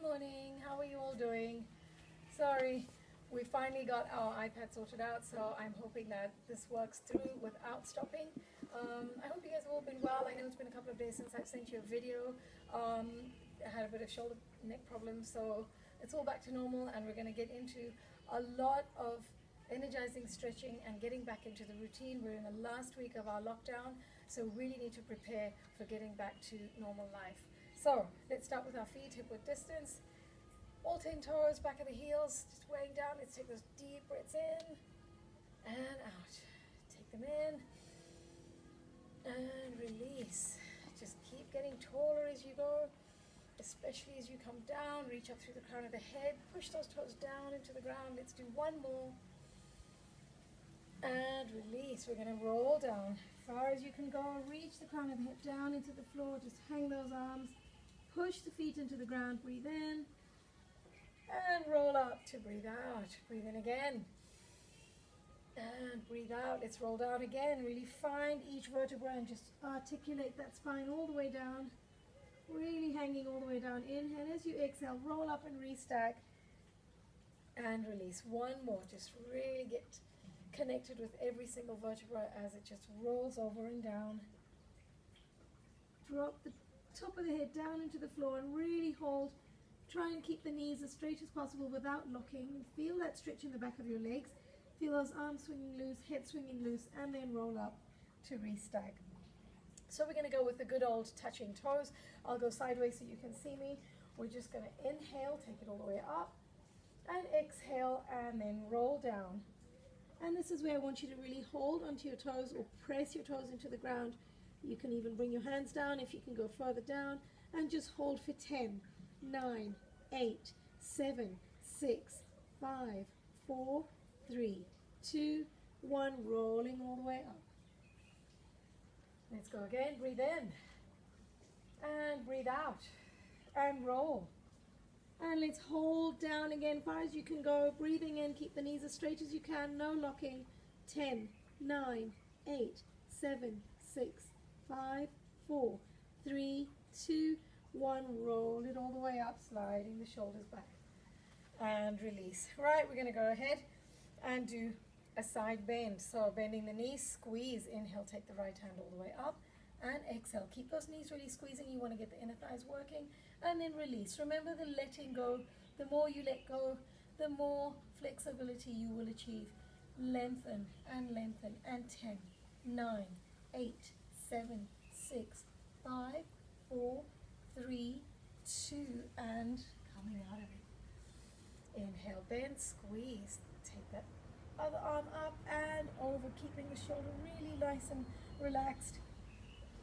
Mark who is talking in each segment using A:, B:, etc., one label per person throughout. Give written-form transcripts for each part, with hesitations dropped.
A: morning. How are you all doing? Sorry, we finally got our iPad sorted out, so I'm hoping that this works through without stopping. I hope you guys have all been well. I know it's been a couple of days since I've sent you a video. I had a bit of shoulder neck problems, so it's all back to normal, and we're going to get into a lot of energizing stretching and getting back into the routine. We're in the last week of our lockdown, so we really need to prepare for getting back to normal life. So let's start with our feet, hip width distance, all 10 toes, back of the heels, just weighing down. Let's take those deep breaths in and out. Take them in and release. Just keep getting taller as you go, especially as you come down. Reach up through the crown of the head, push those toes down into the ground. Let's do one more and release. We're going to roll down as far as you can go. Reach the crown of the hip down into the floor. Just hang those arms, push the feet into the ground. Breathe in and roll up to breathe out. Breathe in again and breathe out. Let's roll down again. Really find each vertebra and just articulate that spine all the way down, really hanging all the way down. Inhale. As you exhale, roll up and restack and release. One more. Just really get connected with every single vertebra as it just rolls over and down. Drop the top of the head down into the floor and really hold. Try and keep the knees as straight as possible without locking. Feel that stretch in the back of your legs. Feel those arms swinging loose, head swinging loose, and then roll up to restack. So we're going to go with the good old touching toes. I'll go sideways so you can see me. We're just going to inhale, take it all the way up, and exhale, and then roll down. And this is where I want you to really hold onto your toes or press your toes into the ground. You can even bring your hands down if you can go further down, and just hold for 10, 9, 8, 7, 6, 5, 4, 3, 2, 1, rolling all the way up. Let's go again. Breathe in and breathe out and roll. And let's hold down again, far as you can go. Breathing in, keep the knees as straight as you can, no locking. 10, 9, 8, 7, 6, 5, 4, 3, 2, 1. Roll it all the way up, sliding the shoulders back. And release. Right, we're going to go ahead and do a side bend. So bending the knees, squeeze. Inhale, take the right hand all the way up. And exhale. Keep those knees really squeezing. You want to get the inner thighs working. And then release. Remember the letting go. The more you let go, the more flexibility you will achieve. Lengthen and lengthen. And 10, 9, 8, 7, 6, 5, 4, 3, 2, and coming out of it. Inhale, bend, squeeze. Take that other arm up and over, keeping the shoulder really nice and relaxed.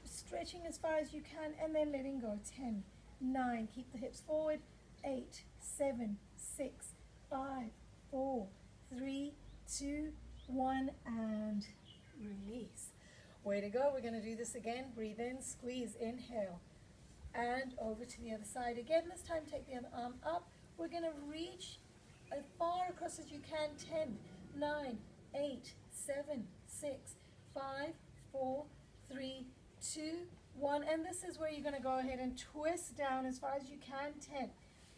A: Stretching as far as you can and then letting go. 10, 9, keep the hips forward. 8, 7, 6, 5, 4, 3, 2, 1, and release. Way to go. We're going to do this again. Breathe in, squeeze, inhale, and over to the other side again. This time take the other arm up. We're going to reach as far across as you can. 10, 9, 8, 7, 6, 5, 4, 3, 2, 1. And this is where you're going to go ahead and twist down as far as you can. 10,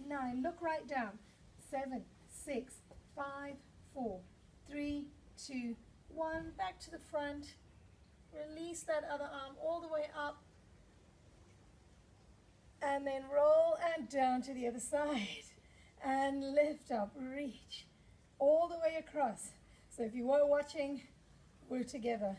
A: 9, look right down. 7, 6, 5, 4, 3, 2, 1. Back to the front. Release that other arm all the way up. And then roll and down to the other side. And lift up, reach all the way across. So if you were watching, we're together.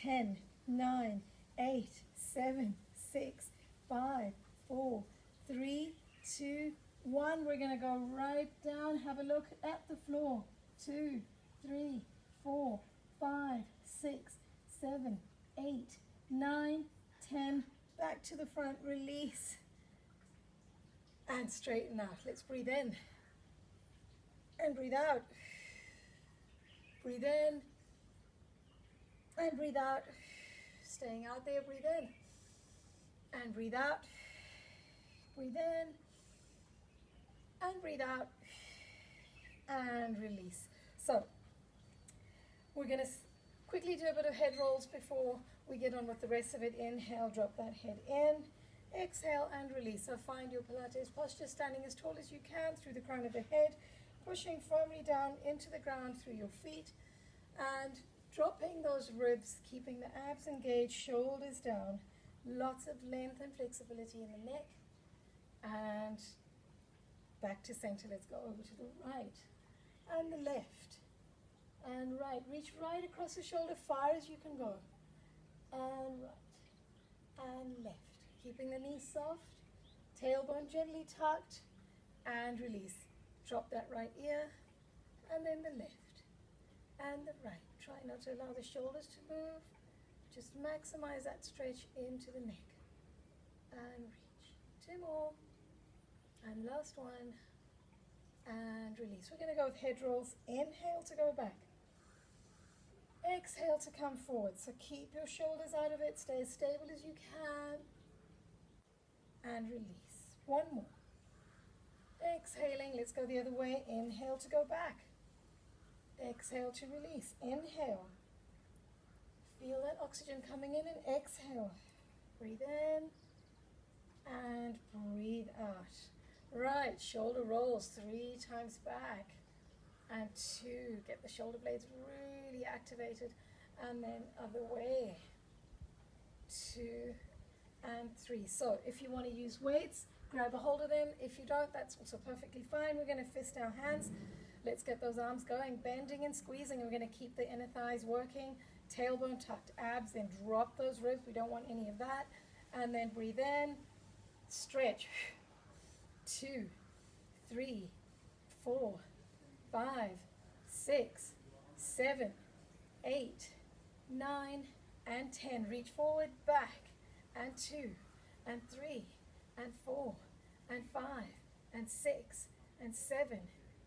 A: 10, 9, 8, 7, 6, 5, 4, 3, 2, 1. We're going to go right down. Have a look at the floor. 2, 3, 4, 5, 6, 7, 8, 9, 10. Back to the front. Release. And straighten out. Let's breathe in and breathe out. Breathe in and breathe out. Staying out there, breathe in and breathe out. Breathe in and breathe out and release. So we're going to quickly do a bit of head rolls before we get on with the rest of it. Inhale, drop that head in. Exhale and release. So find your Pilates posture, standing as tall as you can through the crown of the head, pushing firmly down into the ground through your feet, and dropping those ribs, keeping the abs engaged, shoulders down. Lots of length and flexibility in the neck. And back to center. Let's go over to the right and the left and right. Reach right across the shoulder, far as you can go. And right and left. Keeping the knees soft, tailbone gently tucked, and release. Drop that right ear, and then the left and the right. Try not to allow the shoulders to move. Just maximize that stretch into the neck. And reach. 2 more. And last one. And release. We're going to go with head rolls. Inhale to go back. Exhale to come forward. So keep your shoulders out of it. Stay as stable as you can. And release. 1 more. Exhaling. Let's go the other way. Inhale to go back. Exhale to release. Inhale. Feel that oxygen coming in and exhale. Breathe in and breathe out. Right, shoulder rolls 3 times back and 2. Get the shoulder blades really activated, and then other way. 2 and 3. So if you want to use weights, grab a hold of them. If you don't, that's also perfectly fine. We're going to fist our hands. Let's get those arms going, bending and squeezing. We're going to keep the inner thighs working, tailbone tucked, abs, then drop those ribs. We don't want any of that. And then breathe in, stretch. 2, 3, 4, 5, 6, 7, 8, 9, and 10. Reach forward, back, and 2, and 3, and 4, and 5, and 6, and 7,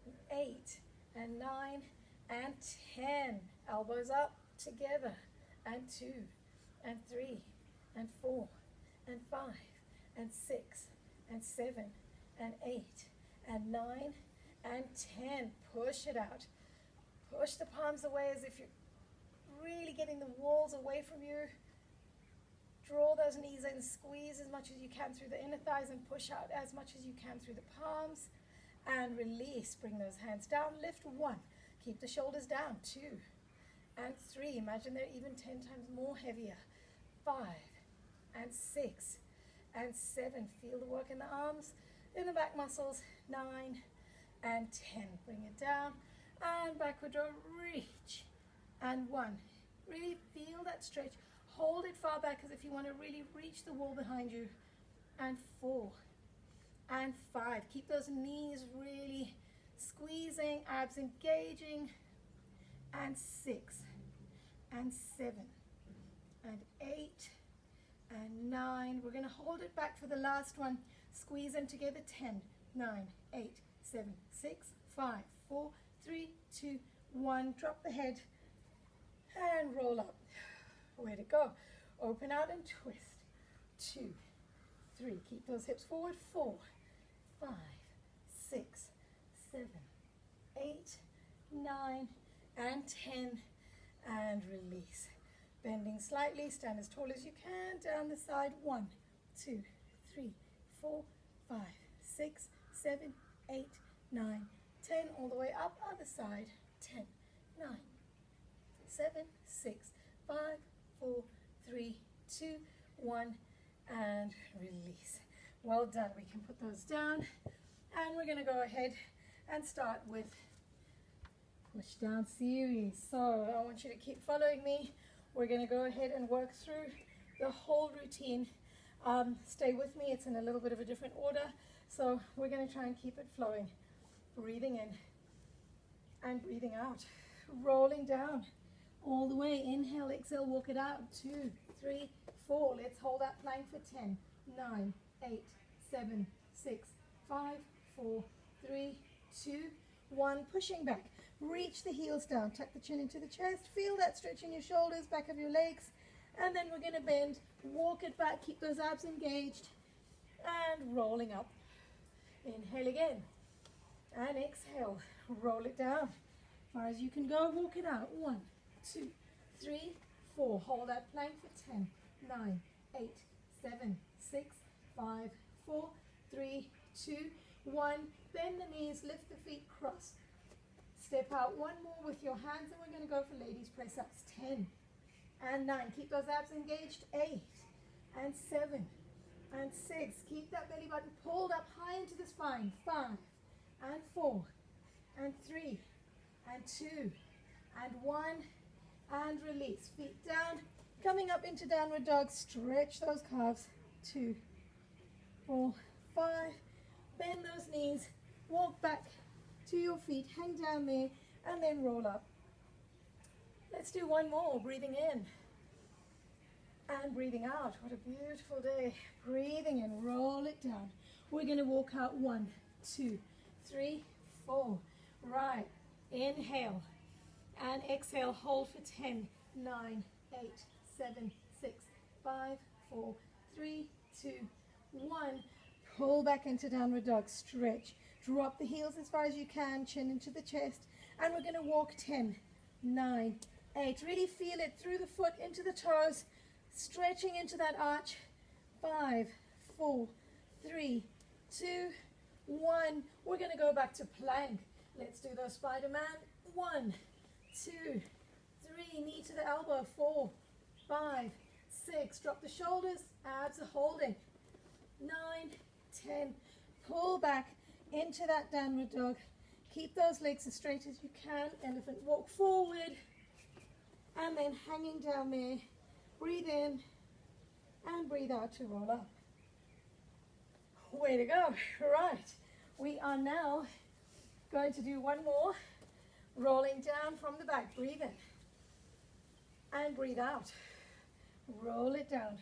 A: and 8, and 9, and 10. Elbows up together, and 2, and 3, and 4, and 5, and 6, and 7, and 8, and 9, and 10. Push it out. Push the palms away as if you're really getting the walls away from you. Draw those knees in, squeeze as much as you can through the inner thighs, and push out as much as you can through the palms. And release. Bring those hands down. Lift. 1. Keep the shoulders down. 2 and 3. Imagine they're even 10 times more heavier. 5 and 6 and 7. Feel the work in the arms, in the back muscles. 9 and 10. Bring it down and backward row. Reach. And 1. Really feel that stretch. Hold it far back as if you want to really reach the wall behind you. And 4 and 5. Keep those knees really squeezing, abs engaging. And 6 and 7 and 8 and 9. We're going to hold it back for the last one. Squeeze them together. 10, 9, 8, 7, 6, 5, 4, 3, 2, 1. Drop the head and roll up. Way to go. Open out and twist. 2, 3. Keep those hips forward. 4, 5, 6, 7, 8, 9, and 10. And release. Bending slightly. Stand as tall as you can. Down the side. 1, 2, 3, 4, 5, 6, 7, 8, 9, 10. All the way up. Other side. 10, 9, 7, 6, 5, 4, 3, 2, 1. And release. Well done. We can put those down. And we're going to go ahead and start with push down series. So I want you to keep following me. We're going to go ahead and work through the whole routine. Stay with me. It's in a little bit of a different order. So we're going to try and keep it flowing. Breathing in and breathing out. Rolling down all the way. Inhale, exhale, walk it out. 2, 3, 4. Let's hold that plank for 10, 9, 8, 7, 6, 5, 4, 3, 2, 1. Pushing back. Reach the heels down. Tuck the chin into the chest. Feel that stretch in your shoulders, back of your legs. And then we're going to bend. Walk it back. Keep those abs engaged. And rolling up. Inhale again. And exhale. Roll it down. As far as you can go, walk it out. 1, 2, 3, 4. Hold that plank for 10, 9, 8, 7, 6, 5, 4, 3, 2, 1. Bend the knees, lift the feet, cross. Step out one more with your hands, and we're going to go for ladies press-ups. 10 and 9. Keep those abs engaged. 8 and 7 and 6. Keep that belly button pulled up high into the spine. 5 and 4 and 3 and 2 and 1 and release. Feet down, coming up into downward dog. Stretch those calves. 2, 4, 5. Bend those knees. Walk back to your feet. Hang down there and then roll up. Let's do one more. Breathing in and breathing out. What a beautiful day. Breathing in, roll it down. We're going to walk out. 1, 2, 3, 4. Right. Inhale and exhale. Hold for 10, 9, 8, 7, 6, 5, 4, 3, 2, 1. Pull back into downward dog. Stretch. Drop the heels as far as you can. Chin into the chest. And we're going to walk 10, 9, 8. Really feel it through the foot, into the toes. Stretching into that arch. 5, 4, 3, 2, 1. We're going to go back to plank. Let's do those Spider-Man. 1, 2, 3. Knee to the elbow. 4, 5, 6. Drop the shoulders. Abs are holding. 9, 10. Pull back into that downward dog. Keep those legs as straight as you can. Elephant walk forward. And then hanging down there. Breathe in and breathe out to roll up. Way to go. Right. We are now going to do one more. Rolling down from the back. Breathe in and breathe out. Roll it down.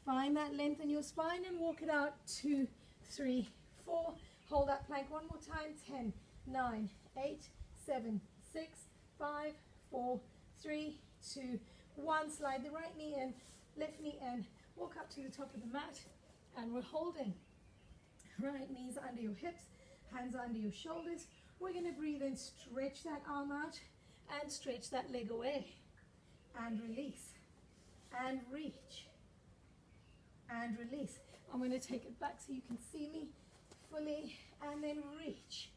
A: Find that length in your spine and walk it out. 2, 3, 4. Hold that plank one more time. 10, 9, 8, 7, 6, 5, 4, 3, 2, 1. Slide the right knee in, left knee in. Walk up to the top of the mat, and we're holding. Right knees under your hips, hands under your shoulders. We're going to breathe in, stretch that arm out, and stretch that leg away. And release. And reach. And release. I'm going to take it back so you can see me fully, and then reach.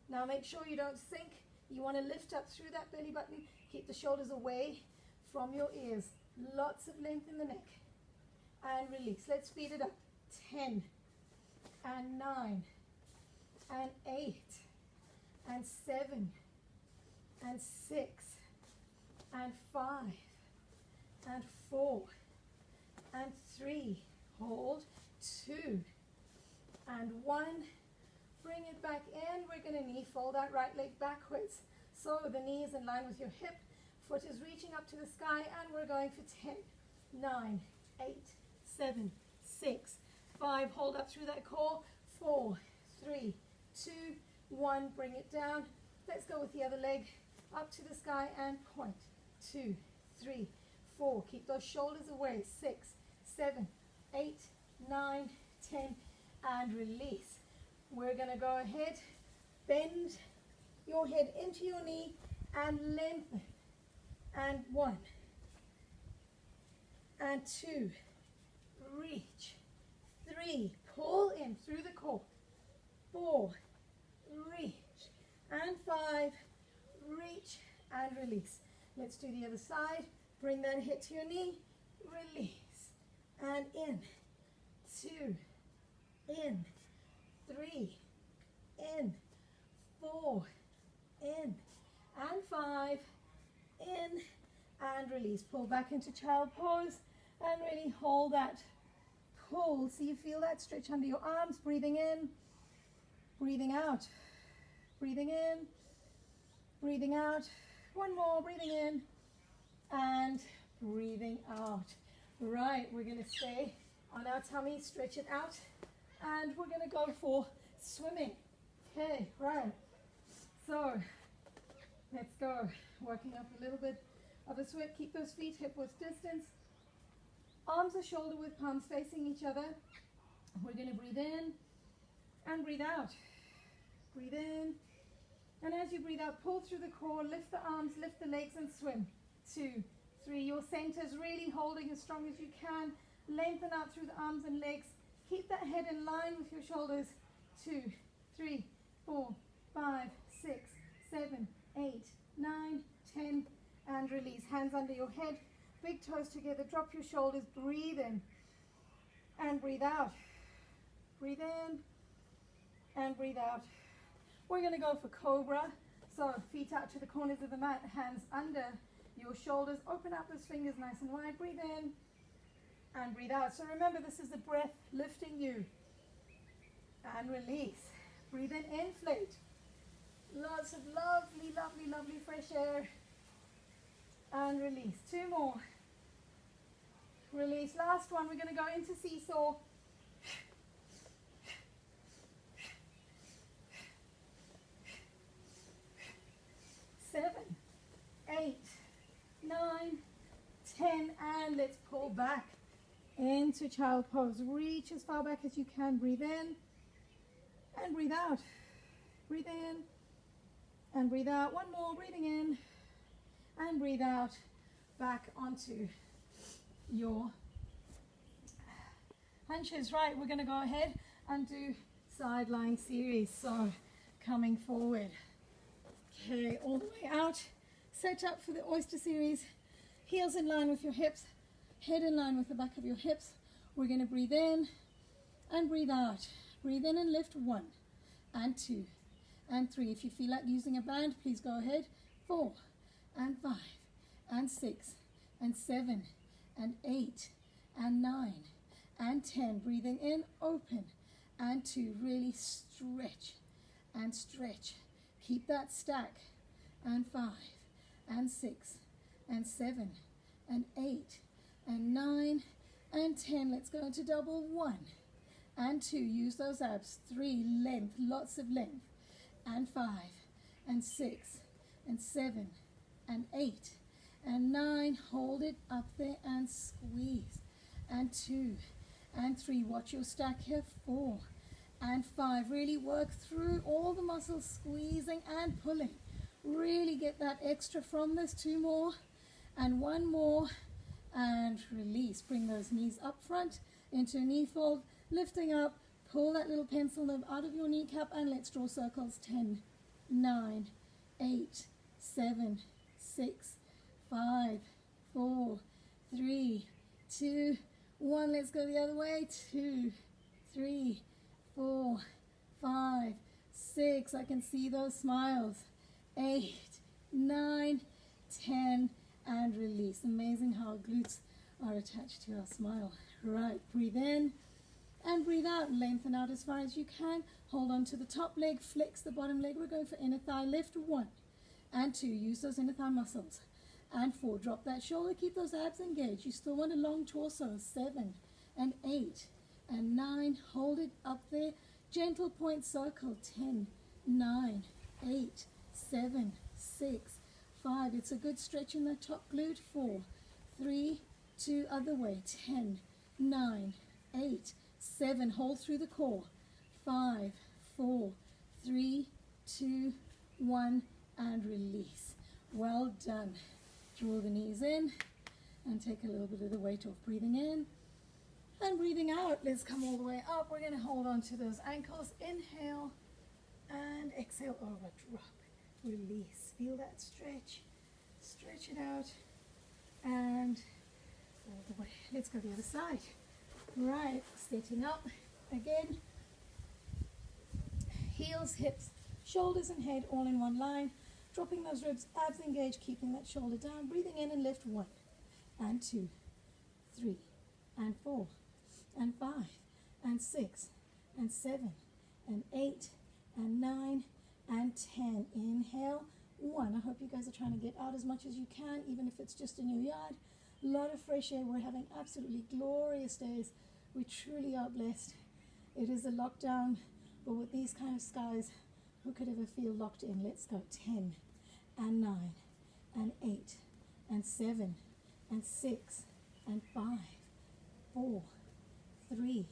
A: Now make sure you don't sink. You want to lift up through that belly button. Keep the shoulders away from your ears. Lots of length in the neck. And release. Let's speed it up. 10 and 9 and 8 and 7 and 6 and 5 and 4 and 3. Hold. 2 and 1. Bring it back in. We're going to knee fold that right leg backwards. So the knee is in line with your hip. Foot is reaching up to the sky, and we're going for 10, 9, 8, 7, 6, 5. Hold up through that core. 4, 3, 2, 1. Bring it down. Let's go with the other leg. Up to the sky and point. 2, 3, 4. Keep those shoulders away. 6, 7, 8, 9, 10, and release. We're going to go ahead, bend your head into your knee and lengthen. And 1 and 2, reach. 3, pull in through the core. 4, reach. And 5, reach and release. Let's do the other side. Bring that hip to your knee, release. And in. 2, in. 3, in. 4, in. And 5, in. And release. Pull back into child pose and really hold that pull. So you feel that stretch under your arms. Breathing in, breathing out. Breathing in, breathing out. One more. Breathing in and breathing out. Right, we're going to stay on our tummy, stretch it out, and we're going to go for swimming. Okay, right. So let's go. Working up a little bit of a swim. Keep those feet hip-width distance. Arms are shoulder width, palms facing each other. We're going to breathe in and breathe out. Breathe in. And as you breathe out, pull through the core, lift the arms, lift the legs, and swim. 2, 3. Your center is really holding as strong as you can. Lengthen out through the arms and legs. Keep that head in line with your shoulders. 2, 3, 4, 5, 6, 7, 8, 9, 10, and release. Hands under your head, big toes together, drop your shoulders, breathe in and breathe out. Breathe in and breathe out. We're going to go for cobra. So feet out to the corners of the mat, hands under your shoulders, open up those fingers nice and wide, breathe in and breathe out. So remember, this is the breath lifting you, and release. Breathe in, inflate. Lots of lovely, lovely, lovely fresh air, and release. 2 more. Release. Last one. We're going to go into seesaw. Seven, 8, 9, 10, and let's pull back into child pose. Reach as far back as you can. Breathe in and breathe out. Breathe in and breathe out. One more. Breathing in and breathe out. Back onto your hunches. Right, we're going to go ahead and do side lying series. So coming forward. Okay, all the way out. Set up for the oyster series. Heels in line with your hips. Head in line with the back of your hips. We're going to breathe in and breathe out. Breathe in and lift. 1 and 2 and 3. If you feel like using a band, please go ahead. 4 and 5 and 6 and 7 and 8 and 9 and 10. Breathing in, open, and 2. Really stretch and stretch. Keep that stack. And 5 and 6 and 7 and 8 and 9 and 10. Let's go into double. 1 and 2. Use those abs. 3, length, lots of length. And 5 and 6 and 7 and 8 and 9. Hold it up there and squeeze. And 2 and 3. Watch your stack here. 4 and 5. Really work through all the muscles, squeezing and pulling. Really get that extra from this. 2 more and 1 more, and release. Bring those knees up front into a knee fold, lifting up. Pull that little pencil nerve out of your kneecap, and let's draw circles. 10, 9, 8, 7, 6, 5, 4, 3, 2, 1. Let's go the other way. 2, 3, 4, 5, 6. I can see those smiles. 8, 9, 10, and release. Amazing how our glutes are attached to our smile. Right, breathe in and breathe out. Lengthen out as far as you can. Hold on to the top leg, flex the bottom leg. We're going for inner thigh lift. 1 and 2. Use those inner thigh muscles. And 4. Drop that shoulder. Keep those abs engaged. You still want a long torso. 7 and 8 and 9. Hold it up there. Gentle point circle. 10, 9, 8, 7, 6, 5. It's a good stretch in the top glute. 4, 3, 2, other way. 10, 9, 8, 7. Hold through the core. 5, 4, 3, 2, 1, and release. Well done. Draw the knees in and take a little bit of the weight off. Breathing in and breathing out. Let's come all the way up. We're going to hold on to those ankles. Inhale and exhale over. Drop. Release. Feel that stretch. Stretch it out and all the way. Let's go the other side. Right, sitting up again. Heels, hips, shoulders and head all in one line. Dropping those ribs, abs engaged, keeping that shoulder down. Breathing in and lift. 1 and 2, 3 and 4 and 5 and 6 and 7 and 8 and 9 and 10. Inhale. 1. I hope you guys are trying to get out as much as you can, even if it's just in your yard. A lot of fresh air. We're having absolutely glorious days. We truly are blessed. It is a lockdown, but with these kind of skies, who could ever feel locked in? Let's go. 10 and 9 and 8 and 7 and 6 and 5, 4, 3,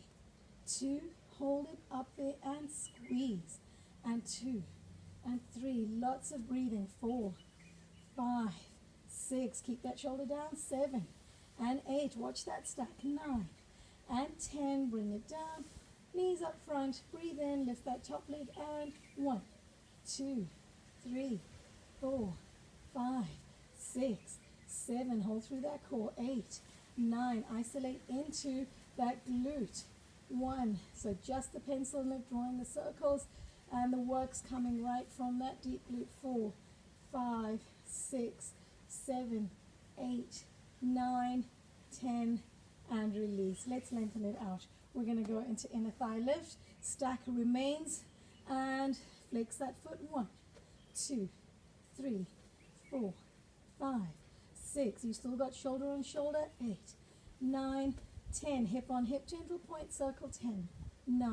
A: 2. Hold it up there and squeeze. And 2 and 3. Lots of breathing. 4, 5, 6. Keep that shoulder down. 7 and 8. Watch that stack. 9 and 10. Bring it down. Knees up front. Breathe in. Lift that top leg. And 1, 2, 3, 4, 5, 6, 7. Hold through that core. 8, 9. Isolate into that glute. 1. So just the pencil nib drawing the circles. And the work's coming right from that deep glute. 4, 5, 6, 7, 8, 9, 10, and release. Let's lengthen it out. We're going to go into inner thigh lift. Stack remains and flex that foot. 1, 2, 3, 4, 5, 6. You still got shoulder on shoulder. 8, 9, 10. Hip on hip. Gentle point circle. 10, 9.